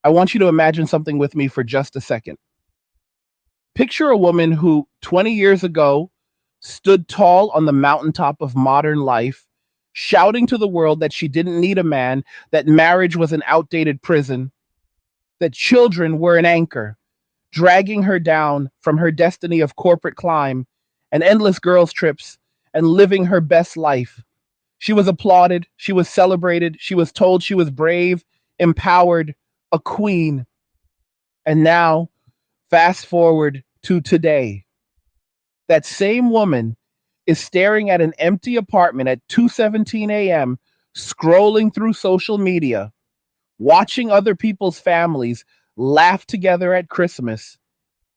I want you to imagine something with me for just a second. Picture a woman who 20 years ago stood tall on the mountaintop of modern life, shouting to the world that she didn't need a man, that marriage was an outdated prison, that children were an anchor, dragging her down from her destiny of corporate climb and endless girls' trips and living her best life. She was applauded, she was celebrated, she was told she was brave, empowered, a queen. And now, fast forward to today. That same woman is staring at an empty apartment at 2:17 a.m., scrolling through social media, watching other people's families laugh together at Christmas,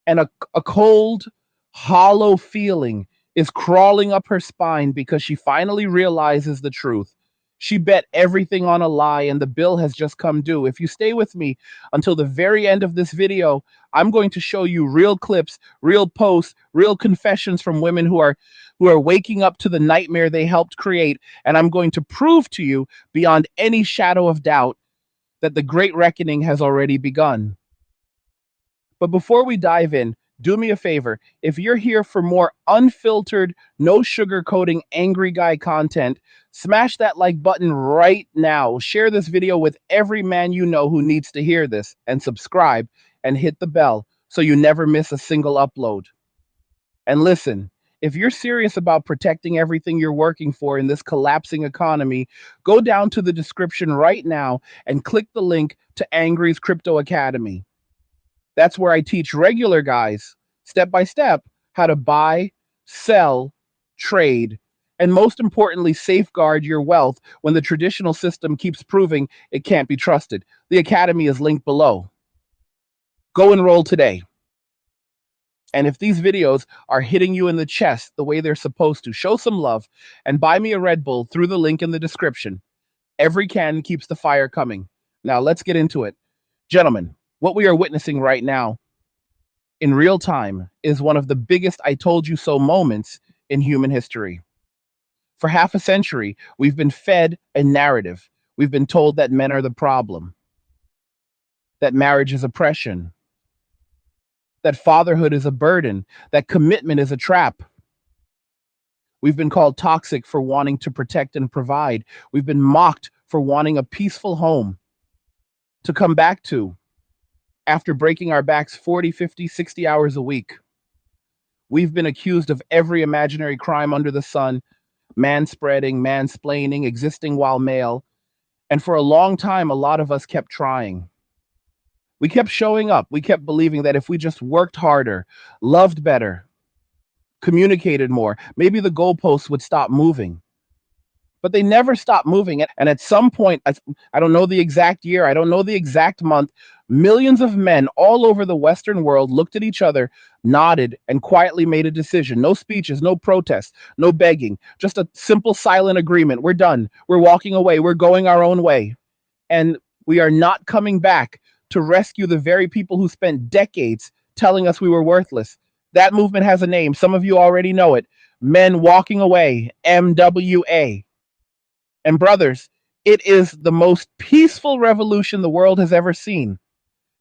and a cold, hollow feeling is crawling up her spine because she finally realizes the truth. She bet everything on a lie and the bill has just come due. If you stay with me until the very end of this video, I'm going to show you real clips, real posts, real confessions from women who are waking up to the nightmare they helped create, and I'm going to prove to you beyond any shadow of doubt that the great reckoning has already begun. But before we dive in, do me a favor. If you're here for more unfiltered, no sugarcoating, angry guy content, smash that like button right now. Share this video with every man you know who needs to hear this, and subscribe and hit the bell so you never miss a single upload. And listen, if you're serious about protecting everything you're working for in this collapsing economy, go down to the description right now and click the link to Angry's Crypto Academy. That's where I teach regular guys, step by step, how to buy, sell, trade, and most importantly, safeguard your wealth when the traditional system keeps proving it can't be trusted. The Academy is linked below. Go enroll today. And if these videos are hitting you in the chest the way they're supposed to, show some love and buy me a Red Bull through the link in the description. Every can keeps the fire coming. Now let's get into it. Gentlemen, what we are witnessing right now in real time is one of the biggest I told you so moments in human history. For half a century, we've been fed a narrative. We've been told that men are the problem, that marriage is oppression, that fatherhood is a burden, that commitment is a trap. We've been called toxic for wanting to protect and provide. We've been mocked for wanting a peaceful home to come back to after breaking our backs 40, 50, 60 hours a week. We've been accused of every imaginary crime under the sun, manspreading, mansplaining, existing while male. And for a long time, a lot of us kept trying. We kept showing up. We kept believing that if we just worked harder, loved better, communicated more, maybe the goalposts would stop moving. But they never stopped moving. And at some point, I don't know the exact year, I don't know the exact month, millions of men all over the Western world looked at each other, nodded, and quietly made a decision. No speeches, no protests, no begging, just a simple silent agreement. We're done. We're walking away. We're going our own way. And we are not coming back to rescue the very people who spent decades telling us we were worthless. That movement has a name. Some of you already know it. Men Walking Away, MWA. And brothers, it is the most peaceful revolution the world has ever seen.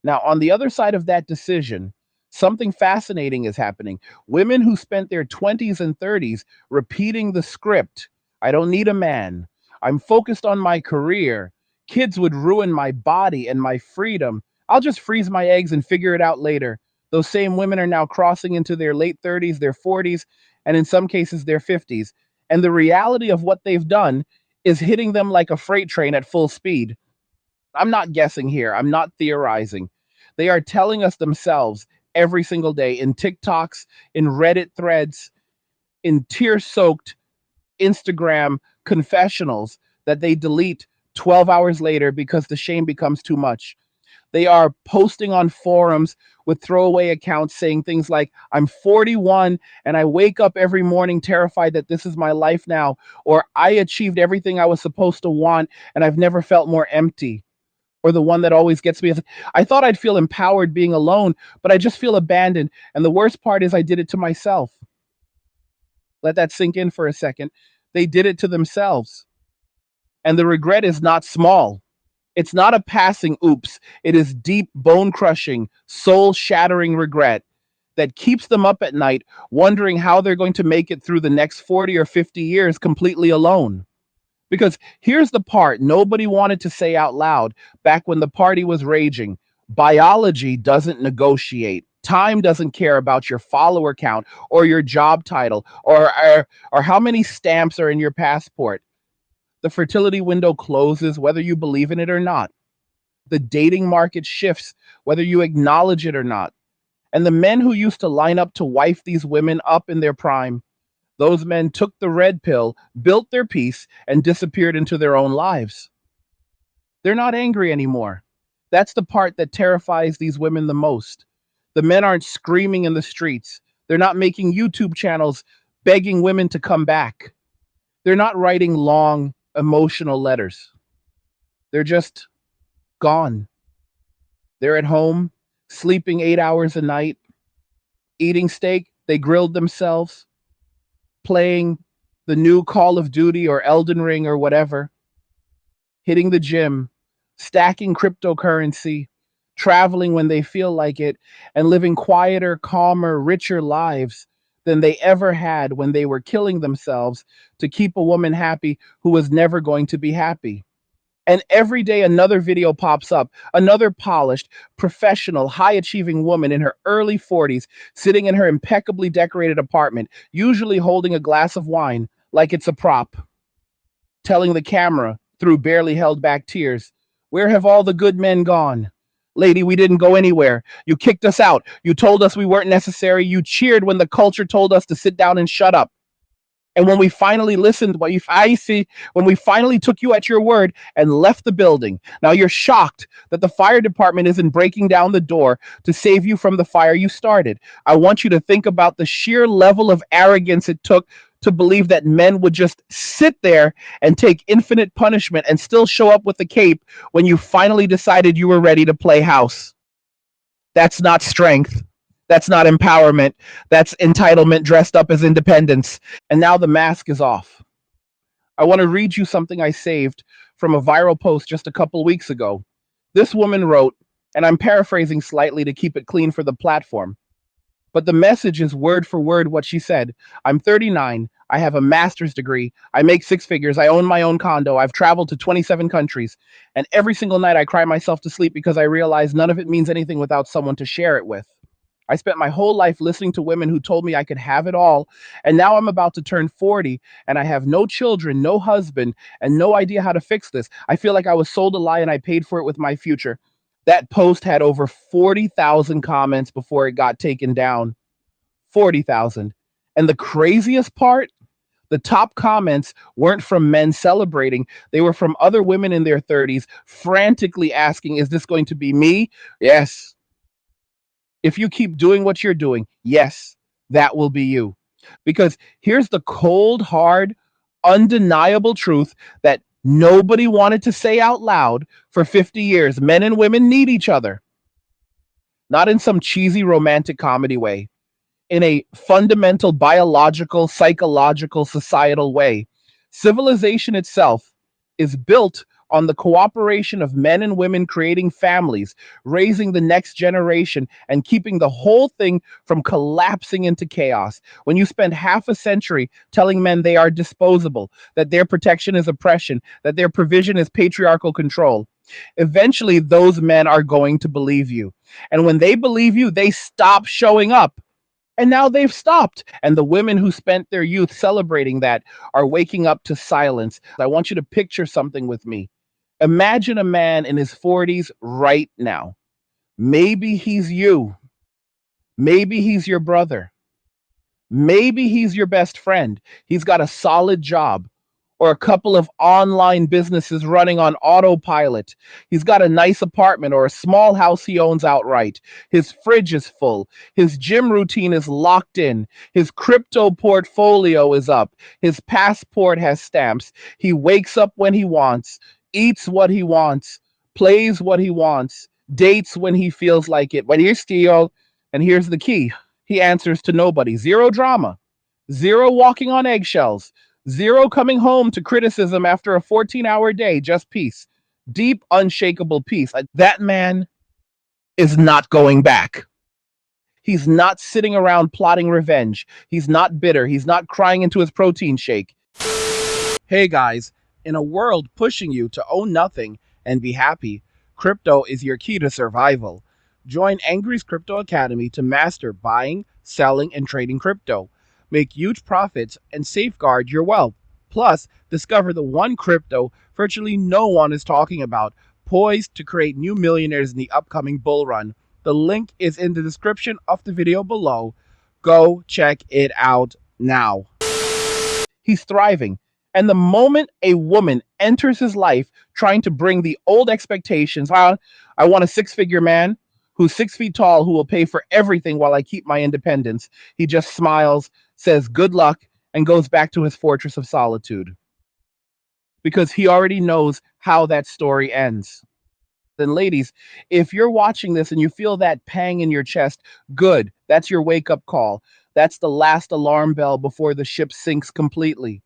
Now, on the other side of that decision, something fascinating is happening. Women who spent their 20s and 30s repeating the script, I don't need a man, I'm focused on my career, kids would ruin my body and my freedom, I'll just freeze my eggs and figure it out later. Those same women are now crossing into their late 30s, their 40s, and in some cases their 50s. And the reality of what they've done is hitting them like a freight train at full speed. I'm not guessing here. I'm not theorizing. They are telling us themselves every single day in TikToks, in Reddit threads, in tear-soaked Instagram confessionals that they delete 12 hours later because the shame becomes too much. They are posting on forums with throwaway accounts saying things like, I'm 41 and I wake up every morning terrified that this is my life now, or I achieved everything I was supposed to want and I've never felt more empty. Or the one that always gets me is, I thought I'd feel empowered being alone, but I just feel abandoned. And the worst part is I did it to myself. Let that sink in for a second. They did it to themselves. And the regret is not small. It's not a passing oops. It is deep, bone crushing, soul shattering regret that keeps them up at night, wondering how they're going to make it through the next 40 or 50 years completely alone. Because here's the part nobody wanted to say out loud back when the party was raging: biology doesn't negotiate. Time doesn't care about your follower count or your job title or how many stamps are in your passport. The fertility window closes whether you believe in it or not. The dating market shifts whether you acknowledge it or not. And the men who used to line up to wife these women up in their prime, those men took the red pill, built their peace, and disappeared into their own lives. They're not angry anymore. That's the part that terrifies these women the most. The men aren't screaming in the streets. They're not making YouTube channels begging women to come back. They're not writing long, emotional letters. They're just gone. They're at home, sleeping 8 hours a night, eating steak they grilled themselves, playing the new Call of Duty or Elden Ring or whatever, hitting the gym, stacking cryptocurrency, traveling when they feel like it, and living quieter, calmer, richer lives than they ever had when they were killing themselves to keep a woman happy who was never going to be happy. And every day another video pops up, another polished, professional, high achieving woman in her early 40s, sitting in her impeccably decorated apartment, usually holding a glass of wine like it's a prop, telling the camera through barely held back tears, "Where have all the good men gone? Lady, we didn't go anywhere. You kicked us out. You told us we weren't necessary. You cheered when the culture told us to sit down and shut up. And when we finally listened, when we finally took you at your word and left the building, now you're shocked that the fire department isn't breaking down the door to save you from the fire you started. I want you to think about the sheer level of arrogance it took to believe that men would just sit there and take infinite punishment and still show up with a cape when you finally decided you were ready to play house. That's not strength. That's not empowerment. That's entitlement dressed up as independence. And now the mask is off. I want to read you something I saved from a viral post just a couple weeks ago. This woman wrote, and I'm paraphrasing slightly to keep it clean for the platform, but the message is word for word what she said. I'm 39. I have a master's degree. I make six figures. I own my own condo. I've traveled to 27 countries. And every single night I cry myself to sleep because I realize none of it means anything without someone to share it with. I spent my whole life listening to women who told me I could have it all. And now I'm about to turn 40 and I have no children, no husband, and no idea how to fix this. I feel like I was sold a lie and I paid for it with my future. That post had over 40,000 comments before it got taken down. 40,000. And the craziest part, the top comments weren't from men celebrating. They were from other women in their 30s frantically asking, is this going to be me? Yes. If you keep doing what you're doing, yes, that will be you. Because here's the cold, hard, undeniable truth that nobody wanted to say out loud for 50 years. Men and women need each other, not in some cheesy romantic comedy way, in a fundamental biological, psychological, societal way. Civilization itself is built on the cooperation of men and women creating families, raising the next generation, and keeping the whole thing from collapsing into chaos. When you spend half a century telling men they are disposable, that their protection is oppression, that their provision is patriarchal control, eventually those men are going to believe you. And when they believe you, they stop showing up. And now they've stopped. And the women who spent their youth celebrating that are waking up to silence. I want you to picture something with me. Imagine a man in his 40s right now. Maybe he's you. Maybe he's your brother. Maybe he's your best friend. He's got a solid job or a couple of online businesses running on autopilot. He's got a nice apartment or a small house he owns outright. His fridge is full. His gym routine is locked in. His crypto portfolio is up. His passport has stamps. He wakes up when he wants, eats what he wants, plays what he wants, dates when he feels like it. But here's Theo, and here's the key. He answers to nobody. Zero drama. Zero walking on eggshells. Zero coming home to criticism after a 14-hour day, just peace. deep, unshakable peace. That man is not going back. He's not sitting around plotting revenge. He's not bitter. He's not crying into his protein shake. Hey guys, in a world pushing you to own nothing and be happy, crypto is your key to survival. Join Angry's Crypto Academy to master buying, selling, and trading crypto. Make huge profits and safeguard your wealth. Plus, discover the one crypto virtually no one is talking about, poised to create new millionaires in the upcoming bull run. The link is in the description of the video below. Go check it out now. He's thriving. And the moment a woman enters his life trying to bring the old expectations, I want a six-figure man who's 6 feet tall, who will pay for everything while I keep my independence, he just smiles, says good luck, and goes back to his fortress of solitude. Because he already knows how that story ends. Then, ladies, if you're watching this and you feel that pang in your chest, good. That's your wake-up call. That's the last alarm bell before the ship sinks completely.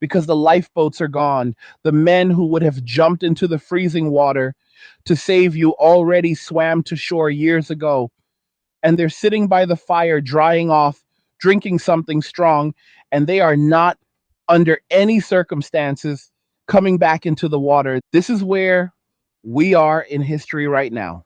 Because the lifeboats are gone. The men who would have jumped into the freezing water to save you already swam to shore years ago. And they're sitting by the fire, drying off, drinking something strong, and they are not, under any circumstances, coming back into the water. This is where we are in history right now.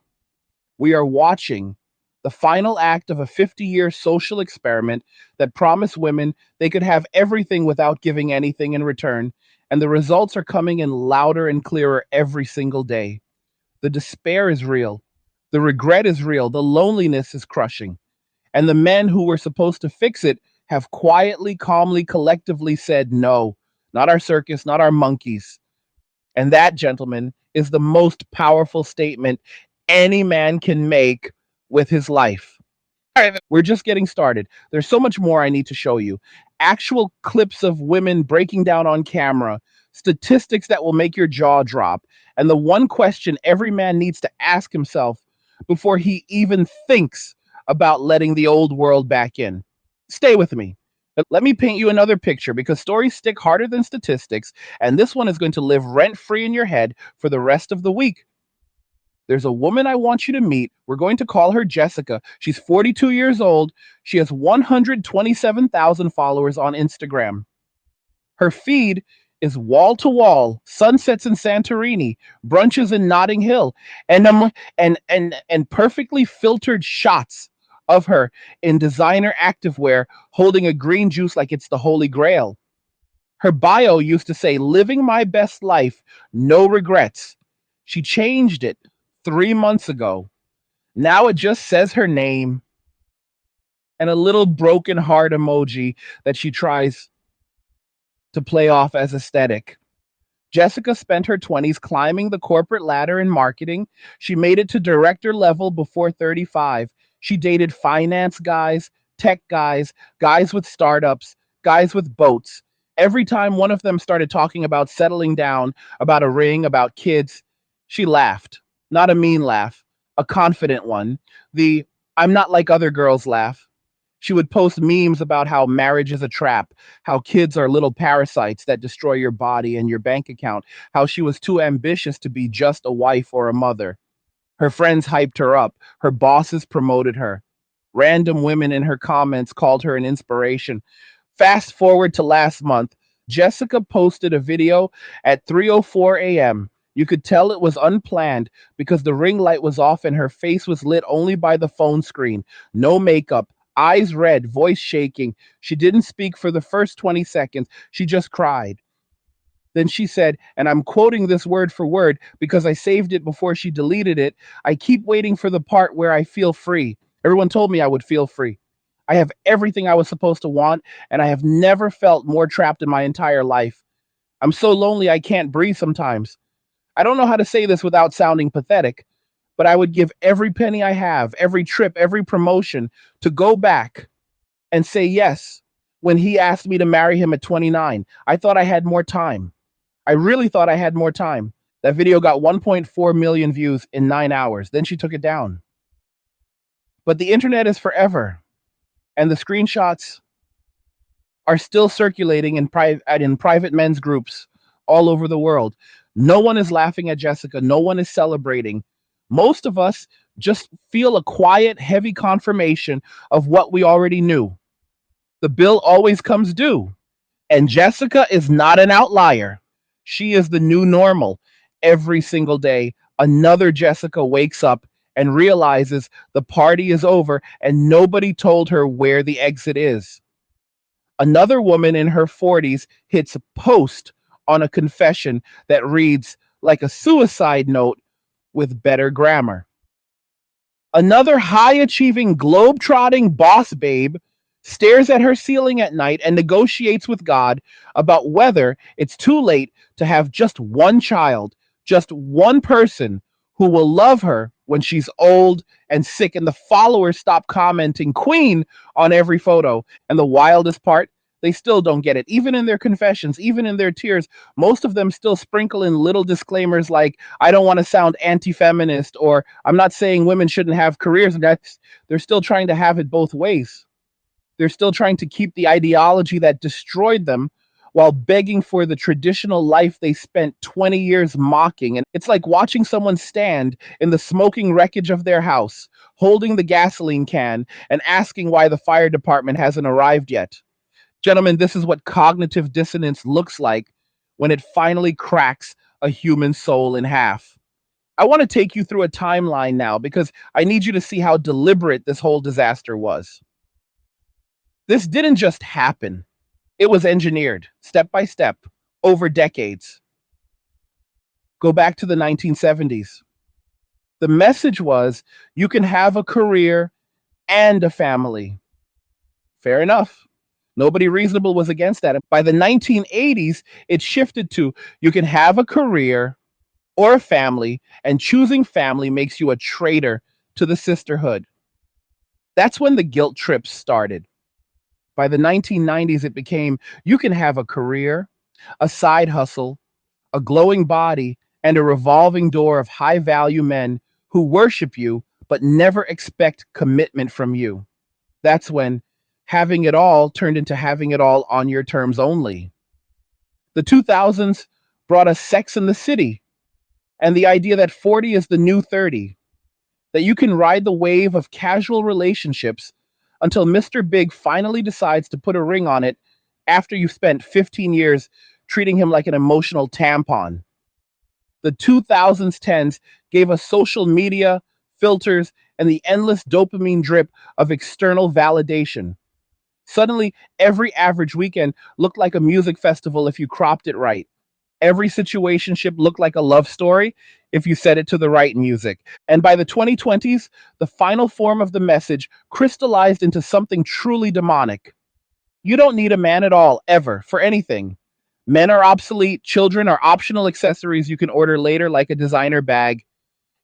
We are watching the final act of a 50-year social experiment that promised women they could have everything without giving anything in return, and the results are coming in louder and clearer every single day. The despair is real. The regret is real. The loneliness is crushing. And the men who were supposed to fix it have quietly, calmly, collectively said, no, not our circus, not our monkeys. And that, gentlemen, is the most powerful statement any man can make with his life. All right, we're just getting started. There's so much more I need to show you. Actual clips of women breaking down on camera, statistics that will make your jaw drop, and the one question every man needs to ask himself before he even thinks about letting the old world back in. Stay with me. Let me paint you another picture, because stories stick harder than statistics, and this one is going to live rent-free in your head for the rest of the week. There's a woman I want you to meet. We're going to call her Jessica. She's 42 years old. She has 127,000 followers on Instagram. Her feed is wall to wall, sunsets in Santorini, brunches in Notting Hill, and perfectly filtered shots of her in designer activewear holding a green juice like it's the Holy Grail. Her bio used to say, living my best life, no regrets. She changed it 3 months ago. Now it just says her name and a little broken heart emoji that she tries to play off as aesthetic. Jessica spent her 20s climbing the corporate ladder in marketing. She made it to director level before 35. She dated finance guys, tech guys, guys with startups, guys with boats. Every time one of them started talking about settling down, about a ring, about kids, she laughed. Not a mean laugh, a confident one. The I'm not like other girls laugh. She would post memes about how marriage is a trap, how kids are little parasites that destroy your body and your bank account, how she was too ambitious to be just a wife or a mother. Her friends hyped her up. Her bosses promoted her. Random women in her comments called her an inspiration. Fast forward to last month, Jessica posted a video at 3:04 a.m. You could tell it was unplanned because the ring light was off and her face was lit only by the phone screen. No makeup, eyes red, voice shaking. She didn't speak for the first 20 seconds. She just cried. Then she said, and I'm quoting this word for word because I saved it before she deleted it, I keep waiting for the part where I feel free. Everyone told me I would feel free. I have everything I was supposed to want, and I have never felt more trapped in my entire life. I'm so lonely I can't breathe sometimes. I don't know how to say this without sounding pathetic, but I would give every penny I have, every trip, every promotion to go back and say yes when he asked me to marry him at 29. I thought I had more time. I really thought I had more time. That video got 1.4 million views in 9 hours. Then she took it down. But the internet is forever, and the screenshots are still circulating in private men's groups all over the world. No one is laughing at Jessica. No one is celebrating. Most of us just feel a quiet, heavy confirmation of what we already knew. The bill always comes due. And Jessica is not an outlier. She is the new normal. Every single day, another Jessica wakes up and realizes the party is over and nobody told her where the exit is. Another woman in her 40s hits post on a confession that reads like a suicide note with better grammar. Another high achieving, globe trotting boss babe stares at her ceiling at night and negotiates with God about whether it's too late to have just one child, just one person who will love her when she's old and sick. And the followers stop commenting Queen on every photo. And the wildest part, they still don't get it. Even in their confessions, even in their tears, most of them still sprinkle in little disclaimers like, I don't want to sound anti feminist, or I'm not saying women shouldn't have careers. They're still trying to have it both ways. They're still trying to keep the ideology that destroyed them while begging for the traditional life they spent 20 years mocking. And it's like watching someone stand in the smoking wreckage of their house, holding the gasoline can and asking why the fire department hasn't arrived yet. Gentlemen, this is what cognitive dissonance looks like when it finally cracks a human soul in half. I want to take you through a timeline now because I need you to see how deliberate this whole disaster was. This didn't just happen, it was engineered step by step over decades. Go back to the 1970s. The message was you can have a career and a family. Fair enough. Nobody reasonable was against that. By the 1980s, it shifted to you can have a career or a family, and choosing family makes you a traitor to the sisterhood. That's when the guilt trips started. By the 1990s, it became you can have a career, a side hustle, a glowing body, and a revolving door of high value men who worship you but never expect commitment from you. That's when having it all turned into having it all on your terms only. The 2000s brought us Sex in the City and the idea that 40 is the new 30, that you can ride the wave of casual relationships until Mr. Big finally decides to put a ring on it after you've spent 15 years treating him like an emotional tampon. The 2010s gave us social media, filters, and the endless dopamine drip of external validation. Suddenly, every average weekend looked like a music festival if you cropped it right. Every situationship looked like a love story if you set it to the right music. And by the 2020s, the final form of the message crystallized into something truly demonic. You don't need a man at all, ever, for anything. Men are obsolete, children are optional accessories you can order later, like a designer bag.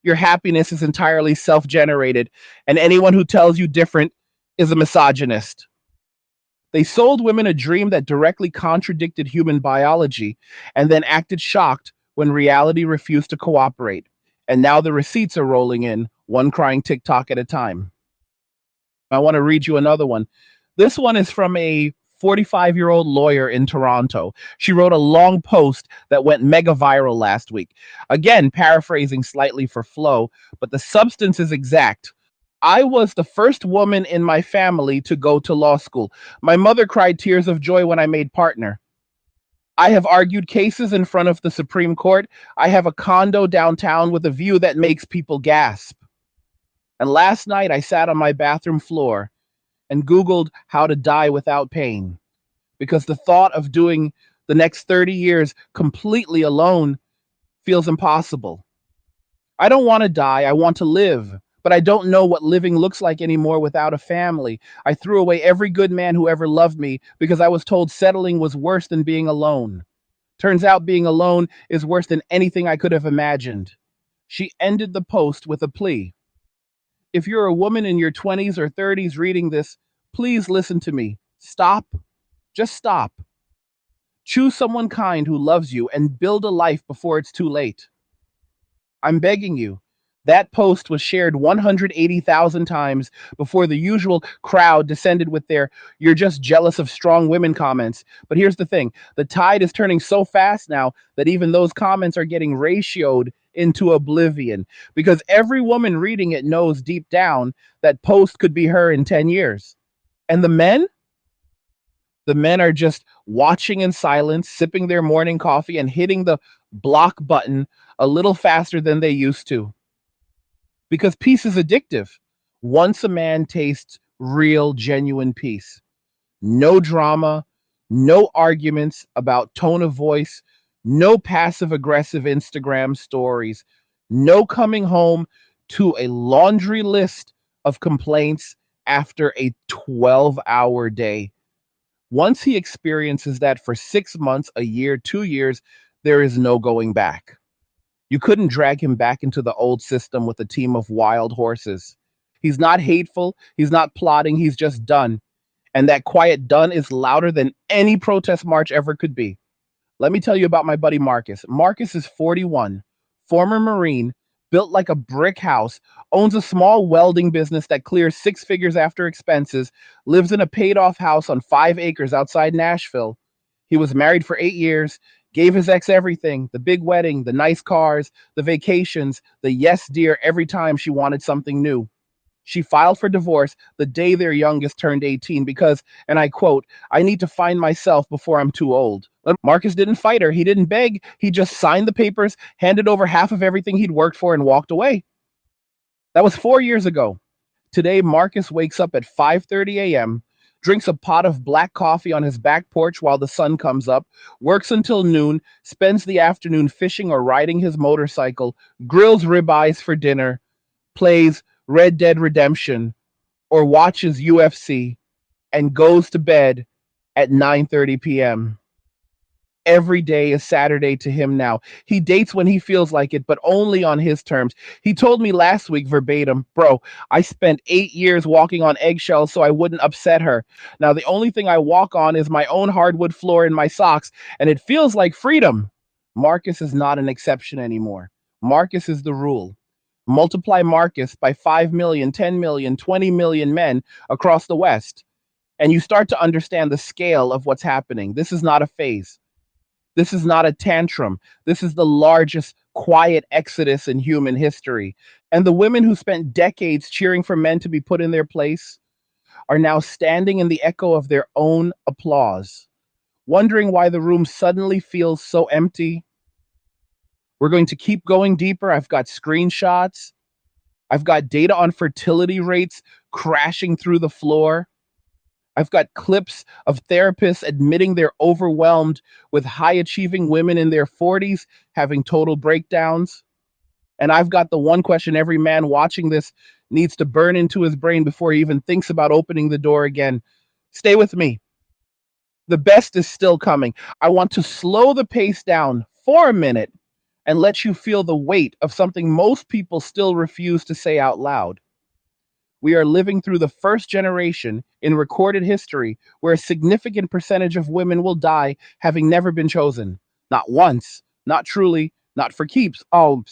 Your happiness is entirely self generated, and anyone who tells you different is a misogynist. They sold women a dream that directly contradicted human biology and then acted shocked when reality refused to cooperate. And now the receipts are rolling in, one crying TikTok at a time. I want to read you another one. This one is from a 45-year-old lawyer in Toronto. She wrote a long post that went mega viral last week. Again, paraphrasing slightly for flow, but the substance is exact. I was the first woman in my family to go to law school. My mother cried tears of joy when I made partner. I have argued cases in front of the Supreme Court. I have a condo downtown with a view that makes people gasp. And last night I sat on my bathroom floor and Googled how to die without pain because the thought of doing the next 30 years completely alone feels impossible. I don't want to die, I want to live. But I don't know what living looks like anymore without a family. I threw away every good man who ever loved me because I was told settling was worse than being alone. Turns out being alone is worse than anything I could have imagined. She ended the post with a plea. If you're a woman in your 20s or 30s reading this, please listen to me. Stop. Just stop. Choose someone kind who loves you and build a life before it's too late. I'm begging you. That post was shared 180,000 times before the usual crowd descended with their "you're just jealous of strong women" comments. But here's the thing, the tide is turning so fast now that even those comments are getting ratioed into oblivion because every woman reading it knows deep down that post could be her in 10 years. And the men? The men are just watching in silence, sipping their morning coffee, and hitting the block button a little faster than they used to because peace is addictive. Once a man tastes real, genuine peace, no drama, no arguments about tone of voice, no passive aggressive Instagram stories, no coming home to a laundry list of complaints after a 12-hour day. Once he experiences that for 6 months, a year, 2 years, there is no going back. You couldn't drag him back into the old system with a team of wild horses. He's not hateful, he's not plotting, he's just done. And that quiet done is louder than any protest march ever could be. Let me tell you about my buddy Marcus. Marcus is 41, former Marine, built like a brick house, owns a small welding business that clears six figures after expenses, lives in a paid off house on 5 acres outside Nashville. He was married for 8 years, gave his ex everything: the big wedding, the nice cars, the vacations, the yes, dear, every time she wanted something new. She filed for divorce the day their youngest turned 18 because, and I quote, "I need to find myself before I'm too old." Marcus didn't fight her. He didn't beg. He just signed the papers, handed over half of everything he'd worked for, and walked away. That was 4 years ago. Today, Marcus wakes up at 5:30 a.m., drinks a pot of black coffee on his back porch while the sun comes up, works until noon, spends the afternoon fishing or riding his motorcycle, grills ribeyes for dinner, plays Red Dead Redemption, or watches UFC, and goes to bed at 9:30 p.m. Every day is Saturday to him now. He dates when he feels like it, but only on his terms. He told me last week verbatim, "Bro, I spent 8 years walking on eggshells so I wouldn't upset her. Now the only thing I walk on is my own hardwood floor in my socks, and it feels like freedom." Marcus is not an exception anymore. Marcus is the rule. Multiply Marcus by 5 million, 10 million, 20 million men across the West, and you start to understand the scale of what's happening. This is not a phase. This is not a tantrum. This is the largest quiet exodus in human history. And the women who spent decades cheering for men to be put in their place are now standing in the echo of their own applause, wondering why the room suddenly feels so empty. We're going to keep going deeper. I've got screenshots. I've got data on fertility rates crashing through the floor. I've got clips of therapists admitting they're overwhelmed with high achieving women in their 40s having total breakdowns. And I've got the one question every man watching this needs to burn into his brain before he even thinks about opening the door again. Stay with me. The best is still coming. I want to slow the pace down for a minute and let you feel the weight of something most people still refuse to say out loud. We are living through the first generation in recorded history where a significant percentage of women will die having never been chosen. Not once, not truly, not for keeps. Oh,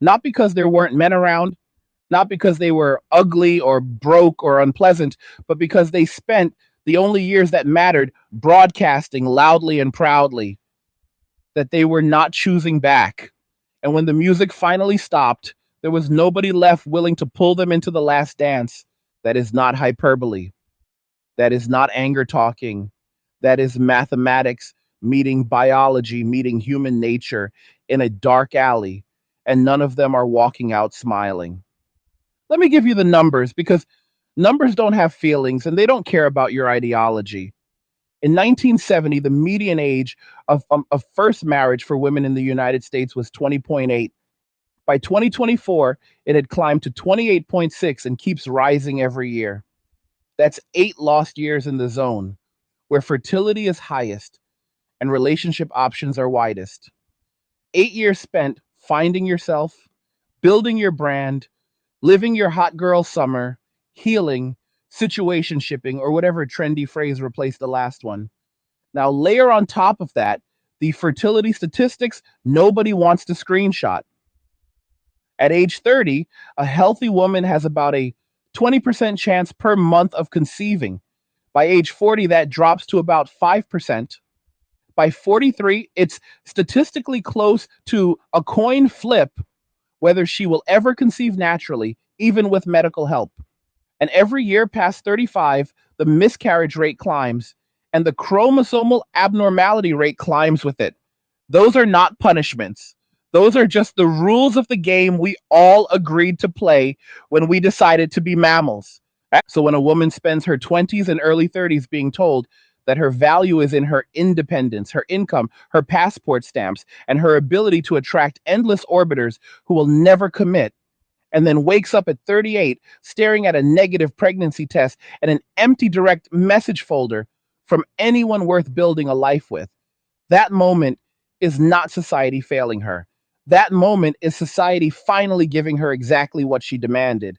not because there weren't men around, not because they were ugly or broke or unpleasant, but because they spent the only years that mattered broadcasting loudly and proudly that they were not choosing back. And when the music finally stopped, there was nobody left willing to pull them into the last dance. That is not hyperbole. That is not anger talking. That is mathematics meeting biology, meeting human nature in a dark alley, and none of them are walking out smiling. Let me give you the numbers because numbers don't have feelings and they don't care about your ideology. In 1970, the median age of first marriage for women in the United States was 20.8. By 2024, it had climbed to 28.6 and keeps rising every year. That's 8 lost years in the zone, where fertility is highest and relationship options are widest. 8 years spent finding yourself, building your brand, living your hot girl summer, healing, situation shipping, or whatever trendy phrase replaced the last one. Now, layer on top of that the fertility statistics nobody wants to screenshot. At age 30, a healthy woman has about a 20% chance per month of conceiving. By age 40, that drops to about 5%. By 43, it's statistically close to a coin flip whether she will ever conceive naturally, even with medical help. And every year past 35, the miscarriage rate climbs and the chromosomal abnormality rate climbs with it. Those are not punishments. Those are just the rules of the game we all agreed to play when we decided to be mammals. So when a woman spends her 20s and early 30s being told that her value is in her independence, her income, her passport stamps, and her ability to attract endless orbiters who will never commit, and then wakes up at 38 staring at a negative pregnancy test and an empty direct message folder from anyone worth building a life with, that moment is not society failing her. That moment is society finally giving her exactly what she demanded.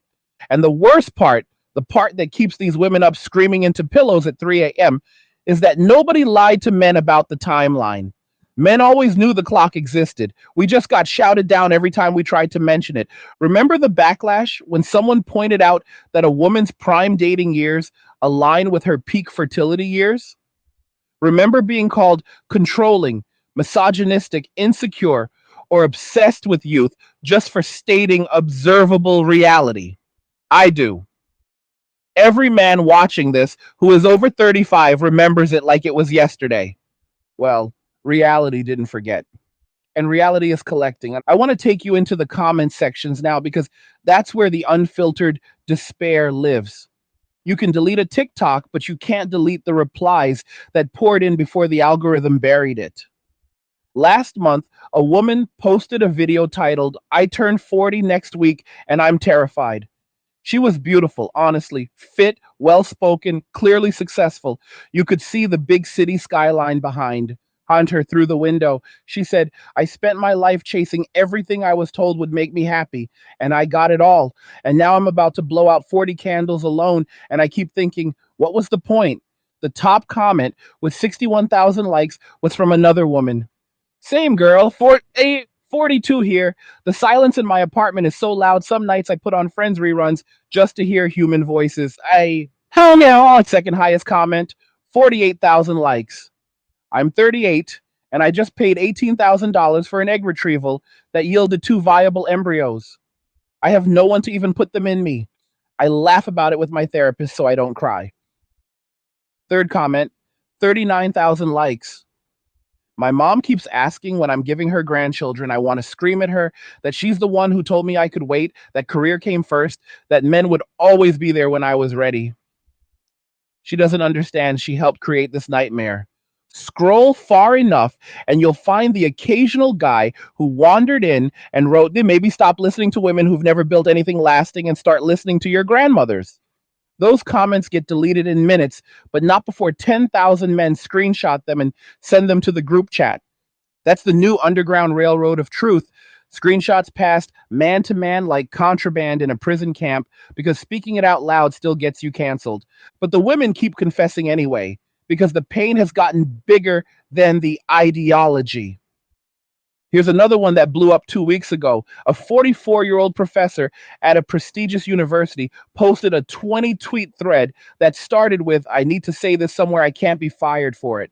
And the worst part, the part that keeps these women up screaming into pillows at 3 a.m., is that nobody lied to men about the timeline. Men always knew the clock existed. We just got shouted down every time we tried to mention it. Remember the backlash when someone pointed out that a woman's prime dating years align with her peak fertility years? Remember being called controlling, misogynistic, insecure, or obsessed with youth just for stating observable reality? I do. Every man watching this who is over 35 remembers it like it was yesterday. Well, reality didn't forget. And reality is collecting. I want to take you into the comment sections now because that's where the unfiltered despair lives. You can delete a TikTok, but you can't delete the replies that poured in before the algorithm buried it. Last month, a woman posted a video titled, "I turn 40 next week and I'm terrified." She was beautiful, honestly, fit, well spoken, clearly successful. You could see the big city skyline behind her through the window. She said, "I spent my life chasing everything I was told would make me happy, and I got it all. And now I'm about to blow out 40 candles alone, and I keep thinking, what was the point?" The top comment with 61,000 likes was from another woman. "Same girl, 42 here. The silence in my apartment is so loud some nights I put on Friends reruns just to hear human voices. Hell no." Second highest comment, 48,000 likes. "I'm 38 and I just paid $18,000 for an egg retrieval that yielded 2 viable embryos. I have no one to even put them in me. I laugh about it with my therapist so I don't cry." Third comment, 39,000 likes. "My mom keeps asking when I'm giving her grandchildren. I want to scream at her that she's the one who told me I could wait, that career came first, that men would always be there when I was ready. She doesn't understand she helped create this nightmare." Scroll far enough and you'll find the occasional guy who wandered in and wrote, "Then maybe stop listening to women who've never built anything lasting and start listening to your grandmothers." Those comments get deleted in minutes, but not before 10,000 men screenshot them and send them to the group chat. That's the new underground railroad of truth. Screenshots passed man to man like contraband in a prison camp because speaking it out loud still gets you canceled. But the women keep confessing anyway because the pain has gotten bigger than the ideology. Here's another one that blew up 2 weeks ago. A 44-year-old professor at a prestigious university posted a 20 tweet thread that started with, "I need to say this somewhere, I can't be fired for it."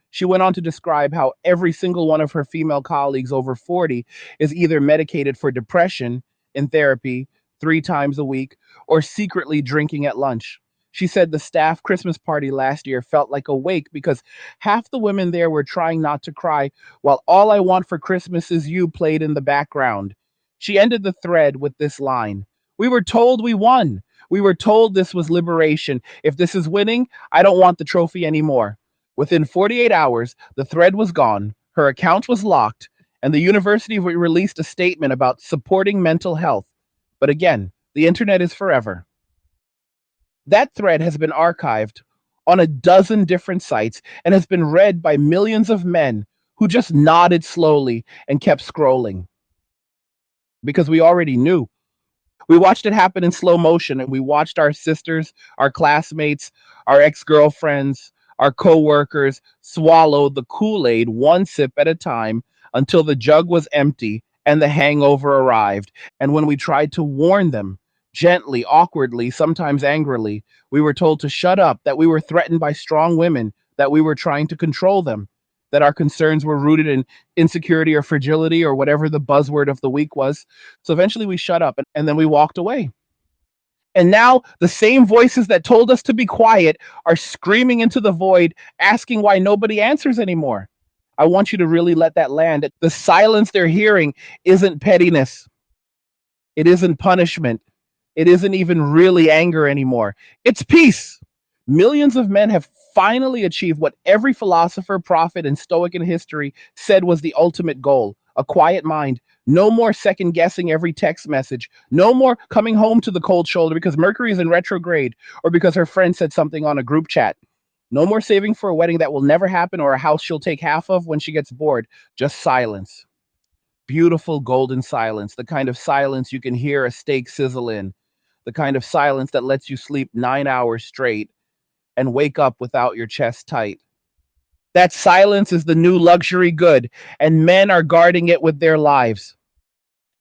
She went on to describe how every single one of her female colleagues over 40 is either medicated for depression in therapy 3 times a week or secretly drinking at lunch. She said the staff Christmas party last year felt like a wake because half the women there were trying not to cry while "All I Want for Christmas Is You" played in the background. She ended the thread with this line: "We were told we won. We were told this was liberation. If this is winning, I don't want the trophy anymore." Within 48 hours, the thread was gone, her account was locked, and the university released a statement about supporting mental health. But again, the internet is forever. That thread has been archived on a dozen different sites and has been read by millions of men who just nodded slowly and kept scrolling because we already knew. We watched it happen in slow motion, and we watched our sisters, our classmates, our ex-girlfriends, our coworkers swallow the Kool-Aid one sip at a time until the jug was empty and the hangover arrived. And when we tried to warn them, gently, awkwardly, sometimes angrily, we were told to shut up, that we were threatened by strong women, that we were trying to control them, that our concerns were rooted in insecurity or fragility or whatever the buzzword of the week was. So eventually we shut up and then we walked away. And now the same voices that told us to be quiet are screaming into the void, asking why nobody answers anymore. I want you to really let that land. The silence they're hearing isn't pettiness. It isn't punishment. It isn't even really anger anymore. It's peace. Millions of men have finally achieved what every philosopher, prophet, and stoic in history said was the ultimate goal: a quiet mind. No more second guessing every text message. No more coming home to the cold shoulder because Mercury is in retrograde or because her friend said something on a group chat. No more saving for a wedding that will never happen or a house she'll take half of when she gets bored. Just silence. Beautiful golden silence, the kind of silence you can hear a steak sizzle in, the kind of silence that lets you sleep 9 hours straight and wake up without your chest tight. That silence is the new luxury good, and men are guarding it with their lives.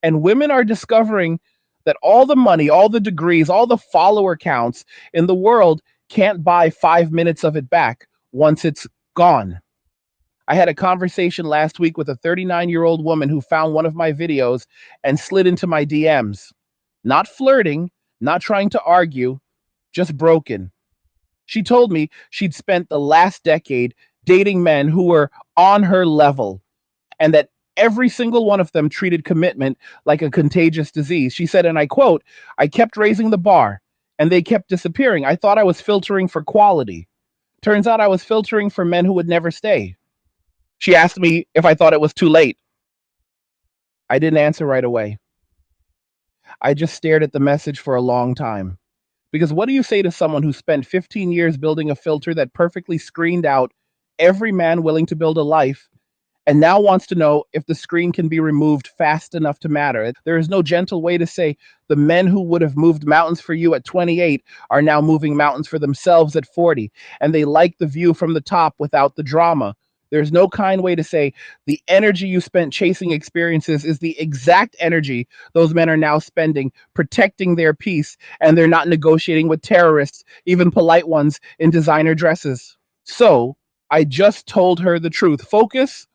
And women are discovering that all the money, all the degrees, all the follower counts in the world can't buy 5 minutes of it back once it's gone. I had a conversation last week with a 39-year-old woman who found one of my videos and slid into my DMs. Not flirting, not trying to argue, just broken. She told me she'd spent the last decade dating men who were on her level and that every single one of them treated commitment like a contagious disease. She said, and I quote, "I kept raising the bar and they kept disappearing. I thought I was filtering for quality. Turns out I was filtering for men who would never stay." She asked me if I thought it was too late. I didn't answer right away. I just stared at the message for a long time. Because what do you say to someone who spent 15 years building a filter that perfectly screened out every man willing to build a life and now wants to know if the screen can be removed fast enough to matter? There is no gentle way to say the men who would have moved mountains for you at 28 are now moving mountains for themselves at 40, and they like the view from the top without the drama. There's no kind way to say the energy you spent chasing experiences is the exact energy those men are now spending protecting their peace, and they're not negotiating with terrorists, even polite ones, in designer dresses. So I just told her the truth. Focus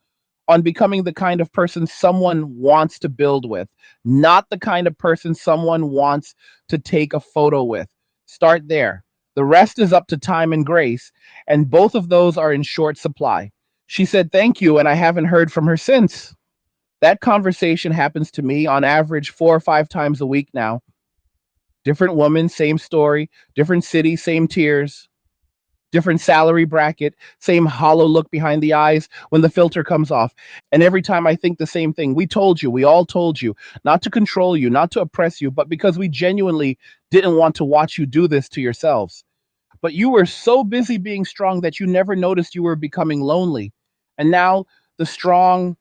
on becoming the kind of person someone wants to build with, not the kind of person someone wants to take a photo with. Start there. The rest is up to time and grace, and both of those are in short supply. She said thank you, and I haven't heard from her since. That conversation happens to me on average 4 or 5 times a week now. Different woman, same story, different city, same tears, different salary bracket, same hollow look behind the eyes when the filter comes off. And every time I think the same thing. We told you, we all told you, not to control you, not to oppress you, but because we genuinely didn't want to watch you do this to yourselves. But you were so busy being strong that you never noticed you were becoming lonely. And now the strong,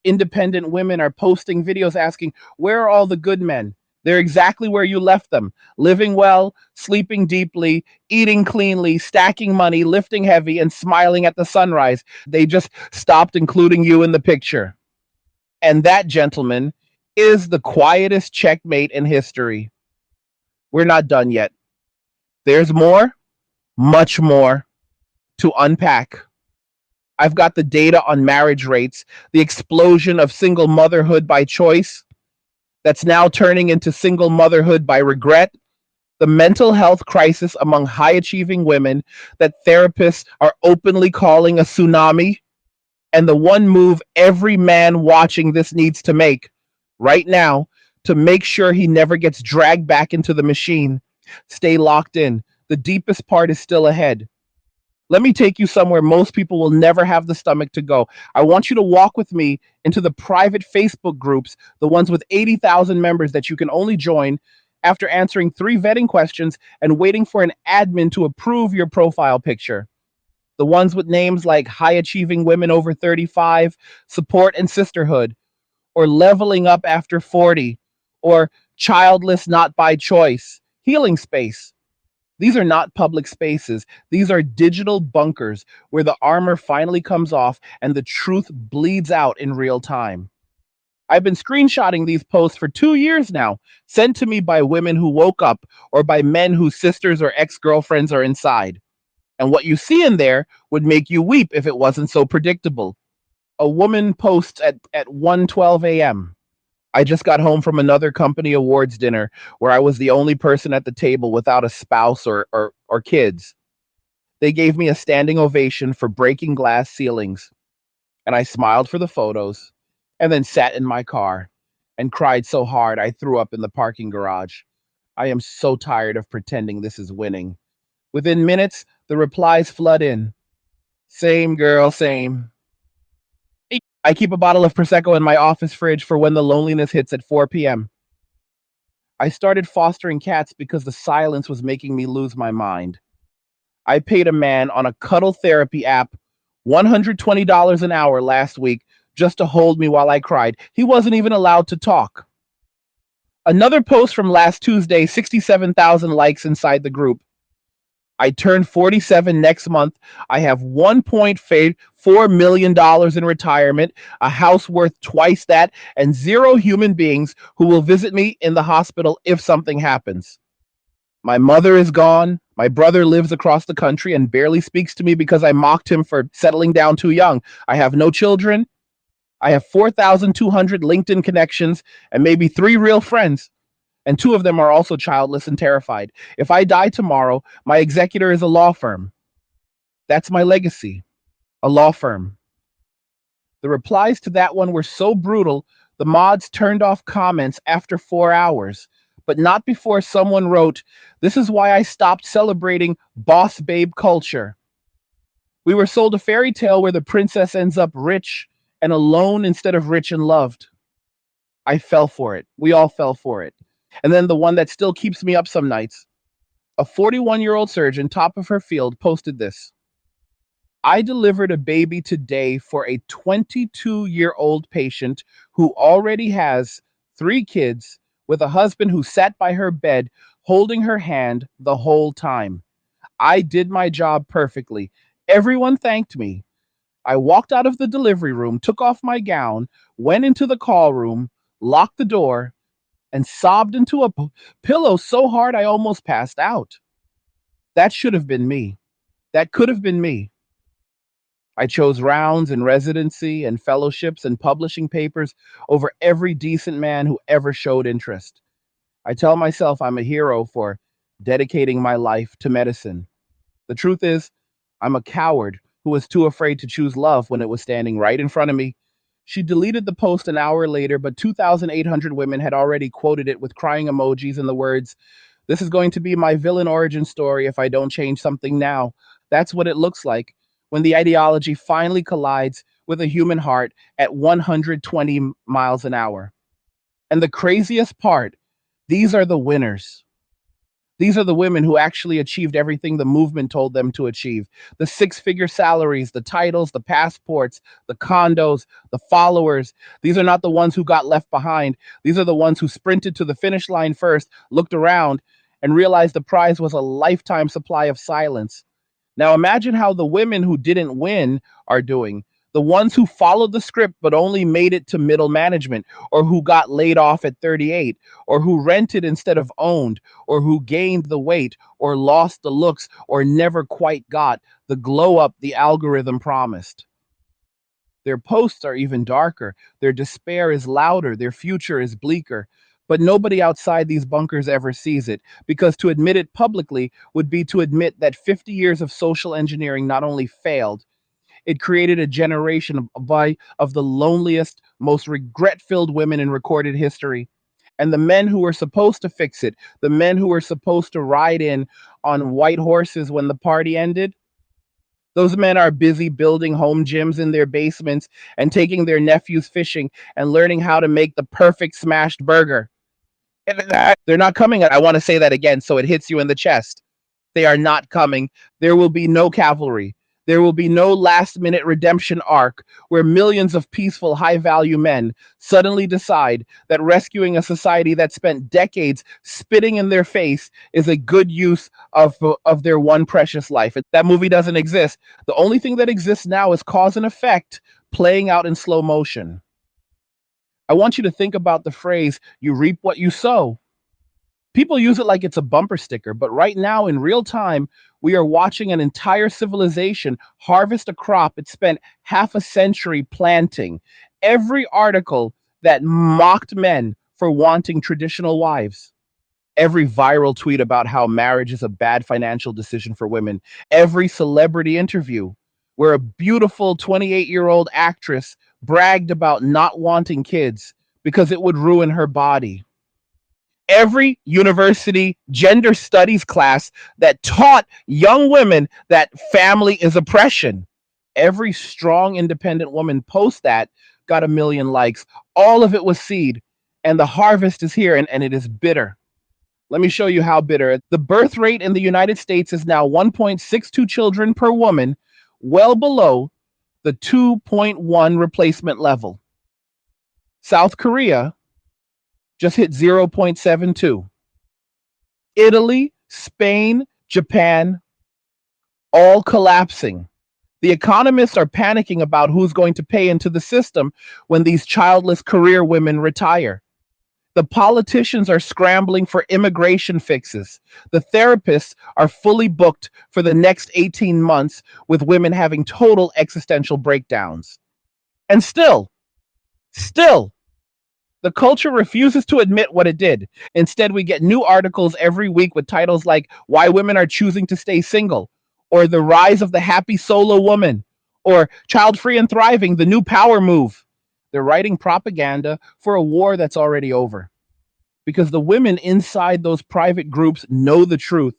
independent women are posting videos asking, where are all the good men? They're exactly where you left them, living well, sleeping deeply, eating cleanly, stacking money, lifting heavy, and smiling at the sunrise. They just stopped including you in the picture. And that, gentlemen, is the quietest checkmate in history. We're not done yet. There's more, much more to unpack. I've got the data on marriage rates, the explosion of single motherhood by choice that's now turning into single motherhood by regret, the mental health crisis among high achieving women that therapists are openly calling a tsunami, and the one move every man watching this needs to make right now to make sure he never gets dragged back into the machine. Stay locked in. The deepest part is still ahead. Let me take you somewhere most people will never have the stomach to go. I want you to walk with me into the private Facebook groups, the ones with 80,000 members that you can only join after answering 3 vetting questions and waiting for an admin to approve your profile picture. The ones with names like High Achieving Women Over 35, Support and Sisterhood, or Leveling Up After 40, or Childless Not by Choice, Healing Space. These are not public spaces. These are digital bunkers where the armor finally comes off and the truth bleeds out in real time. I've been screenshotting these posts for 2 years now, sent to me by women who woke up or by men whose sisters or ex girlfriends are inside. And what you see in there would make you weep if it wasn't so predictable. A woman posts at 1:12 a.m. I just got home from another company awards dinner where I was the only person at the table without a spouse or kids. They gave me a standing ovation for breaking glass ceilings, and I smiled for the photos and then sat in my car and cried so hard I threw up in the parking garage. I am so tired of pretending this is winning. Within minutes, the replies flood in. Same girl, same. I keep a bottle of Prosecco in my office fridge for when the loneliness hits at 4 p.m. I started fostering cats because the silence was making me lose my mind. I paid a man on a cuddle therapy app $120 an hour last week just to hold me while I cried. He wasn't even allowed to talk. Another post from last Tuesday, 67,000 likes inside the group. I turn 47 next month. I have $1.4 million in retirement, a house worth twice that, and zero human beings who will visit me in the hospital if something happens. My mother is gone. My brother lives across the country and barely speaks to me because I mocked him for settling down too young. I have no children. I have 4,200 LinkedIn connections and maybe 3 real friends. And 2 of them are also childless and terrified. If I die tomorrow, my executor is a law firm. That's my legacy, a law firm. The replies to that one were so brutal, the mods turned off comments after 4 hours, but not before someone wrote, "This is why I stopped celebrating boss babe culture." We were sold a fairy tale where the princess ends up rich and alone instead of rich and loved. I fell for it. We all fell for it. And then the one that still keeps me up some nights. A 41-year-old surgeon, top of her field, posted this. I delivered a baby today for a 22-year-old patient who already has 3 kids with a husband who sat by her bed holding her hand the whole time. I did my job perfectly. Everyone thanked me. I walked out of the delivery room, took off my gown, went into the call room, locked the door, and sobbed into a pillow so hard I almost passed out. That should have been me. That could have been me. I chose rounds and residency and fellowships and publishing papers over every decent man who ever showed interest. I tell myself I'm a hero for dedicating my life to medicine. The truth is, I'm a coward who was too afraid to choose love when it was standing right in front of me. She deleted the post an hour later, but 2,800 women had already quoted it with crying emojis and the words, "This is going to be my villain origin story if I don't change something now." That's what it looks like when the ideology finally collides with a human heart at 120 miles an hour. And the craziest part, these are the winners. These are the women who actually achieved everything the movement told them to achieve. The 6-figure salaries, the titles, the passports, the condos, the followers. These are not the ones who got left behind. These are the ones who sprinted to the finish line first, looked around, and realized the prize was a lifetime supply of silence. Now imagine how the women who didn't win are doing. The ones who followed the script but only made it to middle management, or who got laid off at 38, or who rented instead of owned, or who gained the weight, or lost the looks, or never quite got the glow up the algorithm promised. Their posts are even darker. Their despair is louder. Their future is bleaker. But nobody outside these bunkers ever sees it, because to admit it publicly would be to admit that 50 years of social engineering not only failed, it created a generation of the loneliest, most regret-filled women in recorded history. And the men who were supposed to fix it, the men who were supposed to ride in on white horses when the party ended, those men are busy building home gyms in their basements and taking their nephews fishing and learning how to make the perfect smashed burger. They're not coming. I want to say that again so it hits you in the chest. They are not coming. There will be no cavalry. There will be no last minute redemption arc where millions of peaceful, high value men suddenly decide that rescuing a society that spent decades spitting in their face is a good use of their one precious life. That movie doesn't exist. The only thing that exists now is cause and effect playing out in slow motion. I want you to think about the phrase, you reap what you sow. People use it like it's a bumper sticker, but right now in real time, we are watching an entire civilization harvest a crop it spent half a century planting. Every article that mocked men for wanting traditional wives, every viral tweet about how marriage is a bad financial decision for women, every celebrity interview where a beautiful 28-year-old actress bragged about not wanting kids because it would ruin her body, every university gender studies class that taught young women that family is oppression. Every strong, independent woman post that got a million likes. All of it was seed, and the harvest is here, and it is bitter. Let me show you how bitter. The birth rate in the United States is now 1.62 children per woman, well below the 2.1 replacement level. South Korea just hit 0.72. Italy, Spain, Japan, all collapsing. The economists are panicking about who's going to pay into the system when these childless career women retire. The politicians are scrambling for immigration fixes. The therapists are fully booked for the next 18 months, with women having total existential breakdowns. And still, the culture refuses to admit what it did. Instead, we get new articles every week with titles like Why Women Are Choosing to Stay Single, or The Rise of the Happy Solo Woman, or Child Free and Thriving, the New Power Move. They're writing propaganda for a war that's already over, because the women inside those private groups know the truth.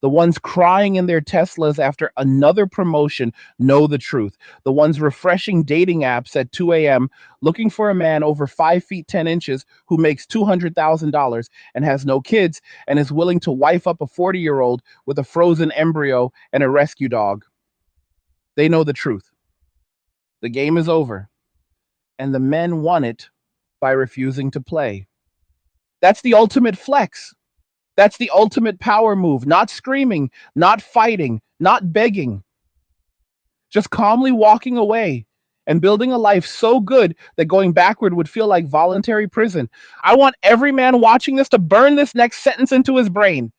The ones crying in their Teslas after another promotion know the truth. The ones refreshing dating apps at 2 a.m. looking for a man over 5 feet 10 inches who makes $200,000 and has no kids and is willing to wife up a 40-year-old with a frozen embryo and a rescue dog. They know the truth. The game is over, and the men won it by refusing to play. That's the ultimate flex. That's the ultimate power move. Not screaming, not fighting, not begging, just calmly walking away and building a life so good that going backward would feel like voluntary prison. I want every man watching this to burn this next sentence into his brain.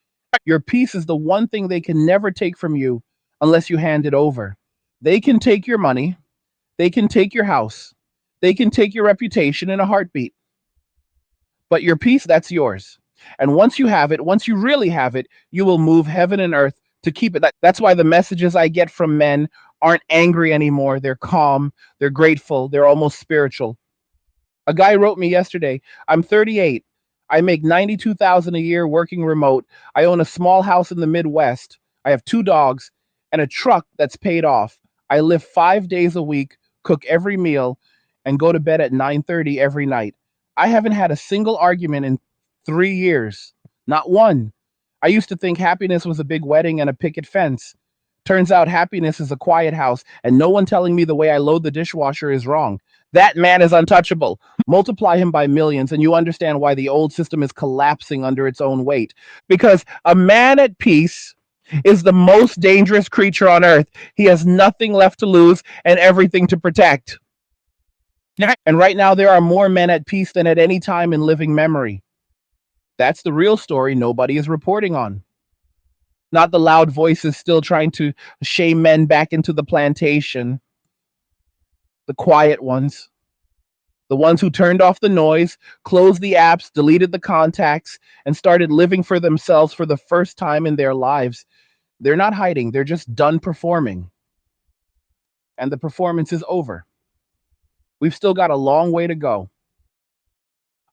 Your peace is the one thing they can never take from you unless you hand it over. They can take your money, they can take your house, they can take your reputation in a heartbeat. But your peace, that's yours. And once you have it, once you really have it, you will move heaven and earth to keep it. That's why the messages I get from men aren't angry anymore. They're calm, they're grateful, they're almost spiritual. A guy wrote me yesterday, I'm 38. I make 92,000 a year working remote. I own a small house in the Midwest. I have 2 dogs and a truck that's paid off. I live 5 days a week, cook every meal, and go to bed at 9:30 every night. I haven't had a single argument in 3 years. Not one. I used to think happiness was a big wedding and a picket fence. Turns out happiness is a quiet house, and no one telling me the way I load the dishwasher is wrong. That man is untouchable. Multiply him by millions, and you understand why the old system is collapsing under its own weight. Because a man at peace is the most dangerous creature on earth. He has nothing left to lose and everything to protect. And right now, there are more men at peace than at any time in living memory. That's the real story nobody is reporting on. Not the loud voices still trying to shame men back into the plantation. The quiet ones. The ones who turned off the noise, closed the apps, deleted the contacts, and started living for themselves for the first time in their lives. They're not hiding, they're just done performing. And the performance is over. We've still got a long way to go.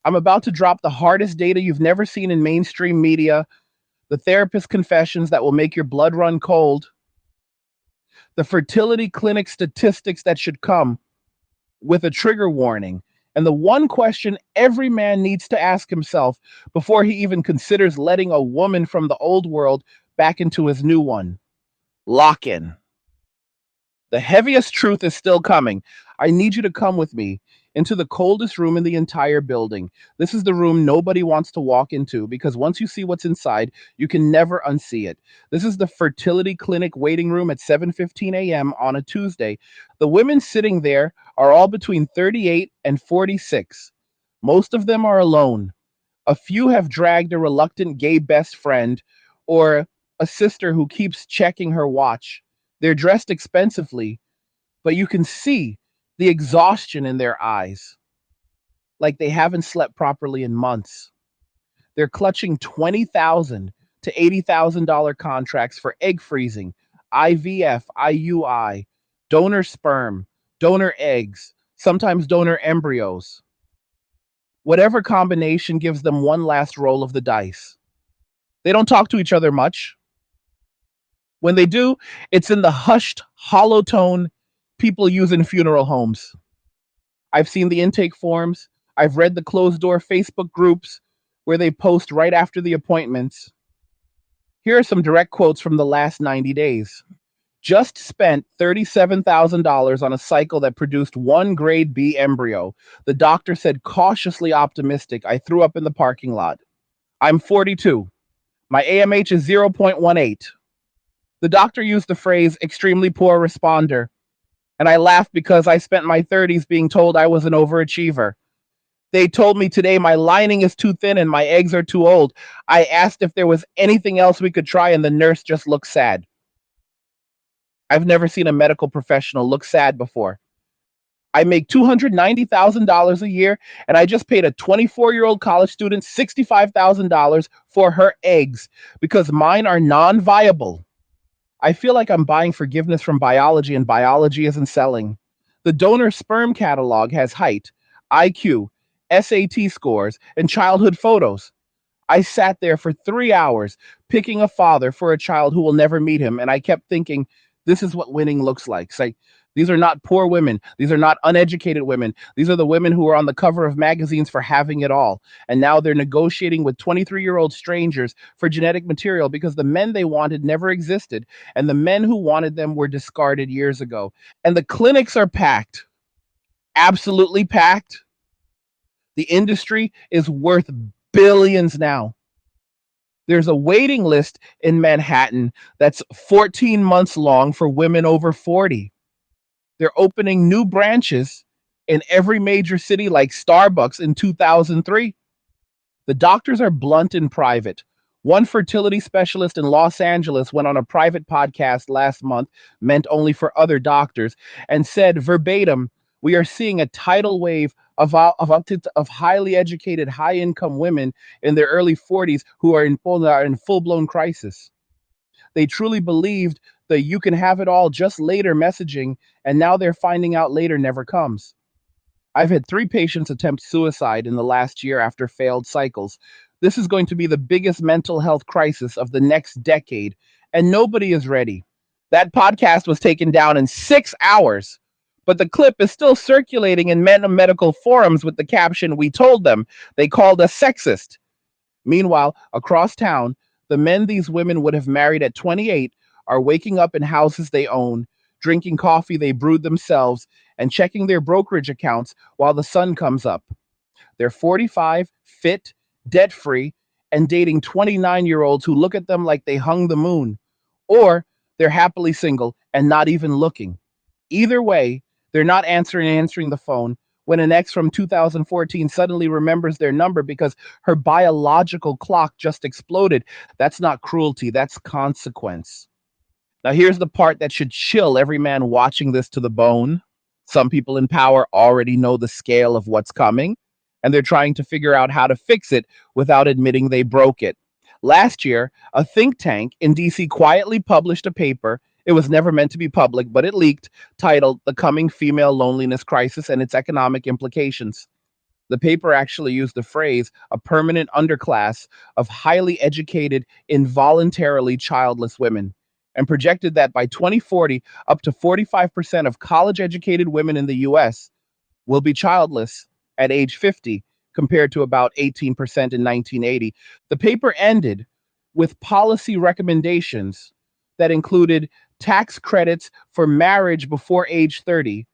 I'm about to drop the hardest data you've never seen in mainstream media, the therapist confessions that will make your blood run cold, the fertility clinic statistics that should come with a trigger warning, and the one question every man needs to ask himself before he even considers letting a woman from the old world back into his new one: lock in. The heaviest truth is still coming. I need you to come with me into the coldest room in the entire building. This is the room nobody wants to walk into, because once you see what's inside, you can never unsee it. This is the fertility clinic waiting room at 7:15 a.m. on a Tuesday. The women sitting there are all between 38 and 46. Most of them are alone. A few have dragged a reluctant gay best friend or a sister who keeps checking her watch. They're dressed expensively, but you can see the exhaustion in their eyes, like they haven't slept properly in months. They're clutching $20,000 to $80,000 contracts for egg freezing, IVF, IUI, donor sperm, donor eggs, sometimes donor embryos. Whatever combination gives them one last roll of the dice. They don't talk to each other much. When they do, it's in the hushed, hollow tone people use in funeral homes. I've seen the intake forms. I've read the closed door Facebook groups where they post right after the appointments. Here are some direct quotes from the last 90 days. Just spent $37,000 on a cycle that produced one grade B embryo. The doctor said cautiously optimistic. I threw up in the parking lot. I'm 42. My AMH is 0.18. The doctor used the phrase extremely poor responder, and I laughed because I spent my 30s being told I was an overachiever. They told me today my lining is too thin and my eggs are too old. I asked if there was anything else we could try, and the nurse just looked sad. I've never seen a medical professional look sad before. I make $290,000 a year, and I just paid a 24-year-old college student $65,000 for her eggs because mine are non viable. I feel like I'm buying forgiveness from biology, and biology isn't selling. The donor sperm catalog has height, IQ, SAT scores, and childhood photos. I sat there for 3 hours picking a father for a child who will never meet him, and I kept thinking, this is what winning looks like. It's like, these are not poor women. These are not uneducated women. These are the women who are on the cover of magazines for having it all. And now they're negotiating with 23-year-old strangers for genetic material because the men they wanted never existed. And the men who wanted them were discarded years ago. And the clinics are packed, absolutely packed. The industry is worth billions now. There's a waiting list in Manhattan that's 14 months long for women over 40. They're opening new branches in every major city like Starbucks in 2003. The doctors are blunt in private. One fertility specialist in Los Angeles went on a private podcast last month, meant only for other doctors, and said verbatim, we are seeing a tidal wave of highly educated, high income women in their early 40s who are in full blown crisis. They truly believed the you can have it all just later messaging, and now they're finding out later never comes. I've had 3 patients attempt suicide in the last year after failed cycles. This is going to be the biggest mental health crisis of the next decade, and nobody is ready. That podcast was taken down in 6 hours, but the clip is still circulating in medical forums with the caption, we told them. They called us sexist. Meanwhile, across town, the men these women would have married at 28 are waking up in houses they own, drinking coffee they brewed themselves, and checking their brokerage accounts while the sun comes up. They're 45, fit, debt free, and dating 29-year-olds who look at them like they hung the moon. Or they're happily single and not even looking. Either way, they're not answering the phone when an ex from 2014 suddenly remembers their number because her biological clock just exploded. That's not cruelty, that's consequence. Now, here's the part that should chill every man watching this to the bone. Some people in power already know the scale of what's coming, and they're trying to figure out how to fix it without admitting they broke it. Last year, a think tank in DC quietly published a paper. It was never meant to be public, but it leaked, titled The Coming Female Loneliness Crisis and Its Economic Implications. The paper actually used the phrase a permanent underclass of highly educated, involuntarily childless women, and projected that by 2040, up to 45% of college educated women in the US will be childless at age 50, compared to about 18% in 1980. The paper ended with policy recommendations that included tax credits for marriage before age 30,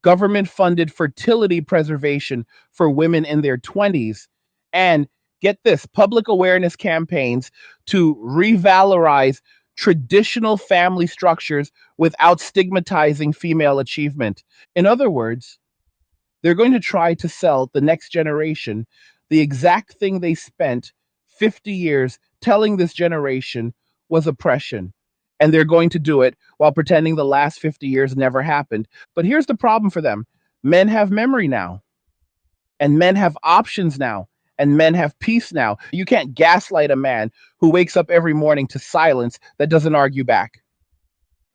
government funded fertility preservation for women in their 20s, and get this, public awareness campaigns to revalorize traditional family structures without stigmatizing female achievement. In other words, They're going to try to sell the next generation the exact thing they spent 50 years telling this generation was oppression. And they're going to do it while pretending the last 50 years never happened. But here's the problem for them: men have memory now, and men have options now, and men have peace now. You can't gaslight a man who wakes up every morning to silence that doesn't argue back.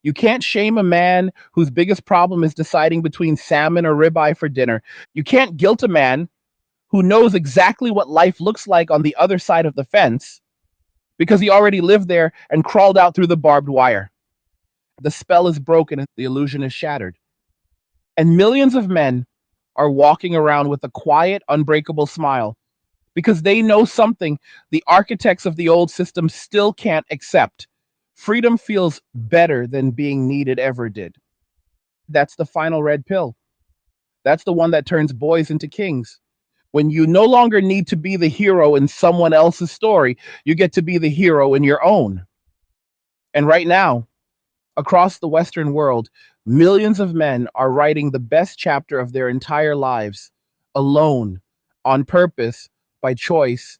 You can't shame a man whose biggest problem is deciding between salmon or ribeye for dinner. You can't guilt a man who knows exactly what life looks like on the other side of the fence because he already lived there and crawled out through the barbed wire. The spell is broken and the illusion is shattered. And millions of men are walking around with a quiet, unbreakable smile because they know something the architects of the old system still can't accept. Freedom feels better than being needed ever did. That's the final red pill. That's the one that turns boys into kings. When you no longer need to be the hero in someone else's story, you get to be the hero in your own. And right now, across the Western world, millions of men are writing the best chapter of their entire lives, alone, on purpose, by choice,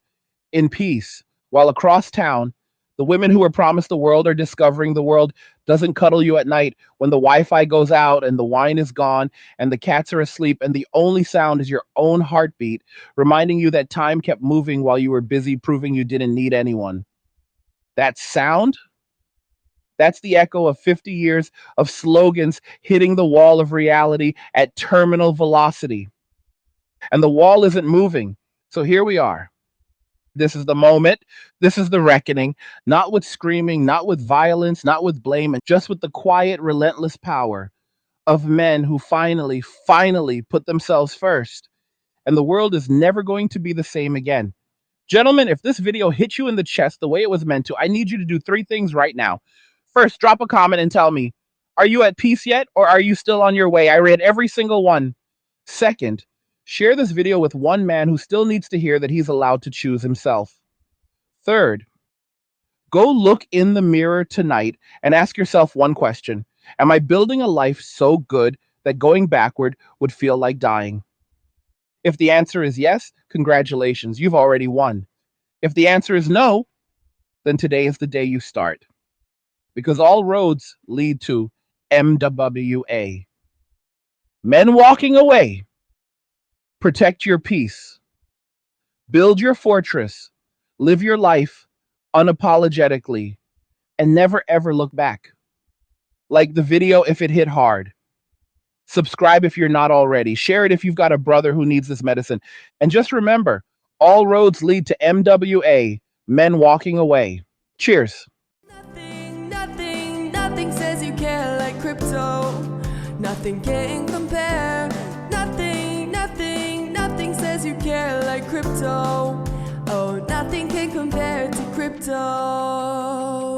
in peace, while across town, the women who were promised the world are discovering the world doesn't cuddle you at night when the Wi-Fi goes out and the wine is gone and the cats are asleep and the only sound is your own heartbeat, reminding you that time kept moving while you were busy proving you didn't need anyone. That sound? That's the echo of 50 years of slogans hitting the wall of reality at terminal velocity. And the wall isn't moving. So here we are. This is the moment. This is the reckoning, not with screaming, not with violence, not with blame, and just with the quiet, relentless power of men who finally put themselves first. And the world is never going to be the same again. Gentlemen, if this video hit you in the chest the way it was meant to, I need you to do three things right now. First, drop a comment and tell me, are you at peace yet or are you still on your way? I read every single one. Second, share this video with one man who still needs to hear that he's allowed to choose himself. Third, go look in the mirror tonight and ask yourself one question. Am I building a life so good that going backward would feel like dying? If the answer is yes, congratulations, you've already won. If the answer is no, then today is the day you start. Because all roads lead to MWA. Men walking away. Protect your peace. Build your fortress. Live your life unapologetically. And never ever look back. Like the video if it hit hard. Subscribe if you're not already. Share it if you've got a brother who needs this medicine. And just remember, all roads lead to MWA, men walking away. Cheers. Nothing says you care like crypto. Nothing can compare. Nothing says you care like crypto. Oh, nothing can compare to crypto.